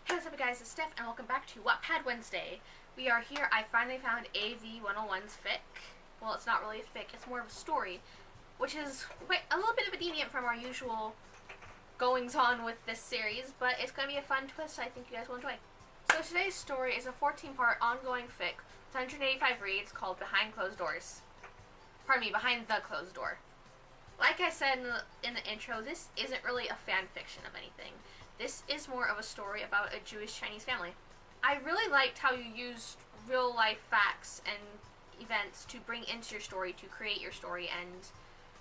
Hey, what's up guys, it's Steph and welcome back to Wattpad Wednesday. We are here. I finally found AV 101's fic. Well, it's not really a fic, it's more of a story, which is quite a little bit of a deviant from our usual goings on with this series, but it's going to be a fun twist I think you guys will enjoy. So today's story is a 14-part ongoing fic with 185 reads called Behind Closed Doors. Pardon me, Behind the Closed Door. Like I said in the intro, this isn't really a fan fiction of anything. This is more of a story about a Jewish Chinese family. I really liked how you used real life facts and events to bring into your story, to create your story and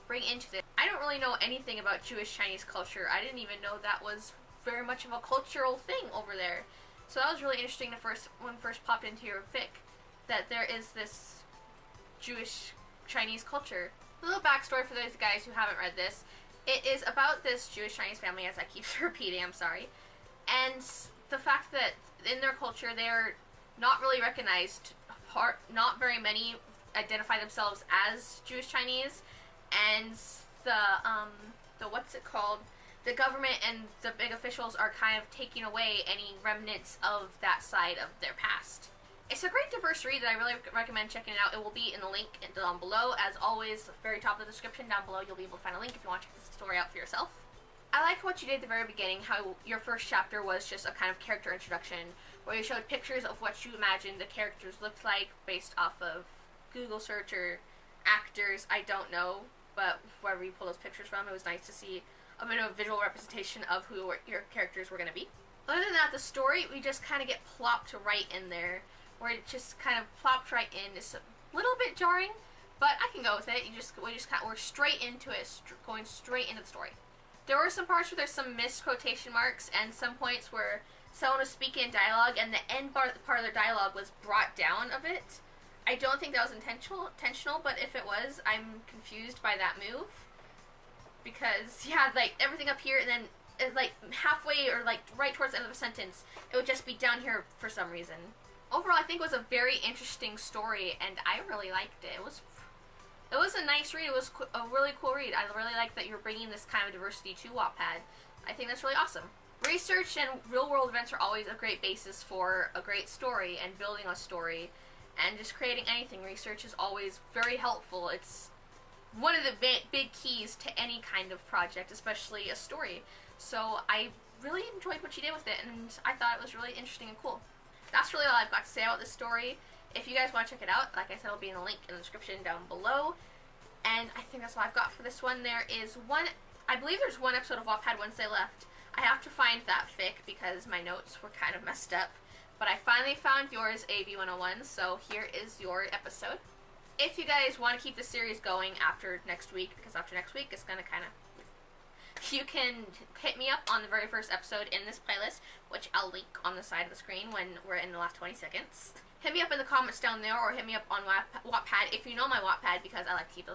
bring into this. I don't really know anything about Jewish Chinese culture. I didn't even know that was very much of a cultural thing over there. So that was really interesting when first popped into your fic, that there is this Jewish Chinese culture. A little backstory for those guys who haven't read this. It is about this Jewish Chinese family, as I keep repeating, I'm sorry, and the fact that in their culture they're not really recognized. Not very many identify themselves as Jewish Chinese, and the what's it called? The government and the big officials are kind of taking away any remnants of that side of their past. It's a great diverse read that I really recommend checking it out. It will be in the link down below. As always, the very top of the description down below, you'll be able to find a link if you want to check this story out for yourself. I like what you did at the very beginning, how your first chapter was just a kind of character introduction, where you showed pictures of what you imagined the characters looked like based off of Google search or actors, I don't know, but wherever you pull those pictures from, it was nice to see a bit of a visual representation of who your characters were going to be. Other than that, the story, we just kind of get plopped right in there, where it just kind of plopped right in. It's a little bit jarring, but I can go with it. We're straight into it, going straight into the story. There were some parts where there's some missed quotation marks, and some points where someone was speaking in dialogue, and the end part of their dialogue was brought down a bit. I don't think that was intentional, but if it was, I'm confused by that move. Because, yeah, like, everything up here, and then, like, halfway, or, like, right towards the end of the sentence, it would just be down here for some reason. Overall, I think it was a very interesting story, and I really liked it. It was a nice read. It was a really cool read. I really like that you're bringing this kind of diversity to Wattpad. I think that's really awesome. Research and real-world events are always a great basis for a great story and building a story, and just creating anything. Research is always very helpful. It's one of the big keys to any kind of project, especially a story. So I really enjoyed what you did with it, and I thought it was really interesting and cool. That's really all I've got to say about this story. If you guys want to check it out, like I said, it'll be in the link in the description down below. And I think that's all I've got for this one. I believe there's one episode of Wattpad Wednesday left. I have to find that fic because my notes were kind of messed up. But I finally found yours, AV 101, so here is your episode. If you guys want to keep the series going after next week, because after next week it's going to kind of... You can hit me up on the very first episode in this playlist, which I'll link on the side of the screen when we're in the last 20 seconds. Hit me up in the comments down there, or hit me up on Wattpad if you know my Wattpad, because I like to keep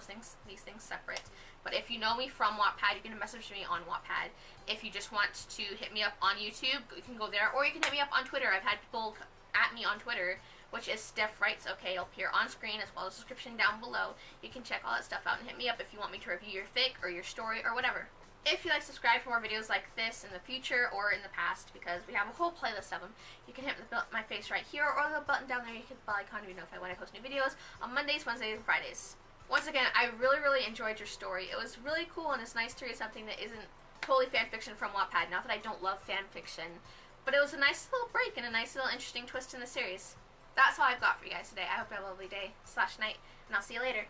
these things separate. But if you know me from Wattpad, you can message me on Wattpad. If you just want to hit me up on YouTube, you can go there, or you can hit me up on Twitter. I've had people at me on Twitter, which is Steph Writes. Okay, it'll appear on screen as well as the description down below. You can check all that stuff out and hit me up if you want me to review your fic or your story or whatever. If you like, subscribe for more videos like this in the future or in the past, because we have a whole playlist of them. You can hit my face right here, or the button down there. You can hit the bell icon to be notified when I post new videos on Mondays, Wednesdays, and Fridays. Once again, I really enjoyed your story. It was really cool, and it's nice to read something that isn't totally fan fiction from Wattpad. Not that I don't love fan fiction, but it was a nice little break and a nice little interesting twist in the series. That's all I've got for you guys today. I hope you have a lovely day / night, and I'll see you later.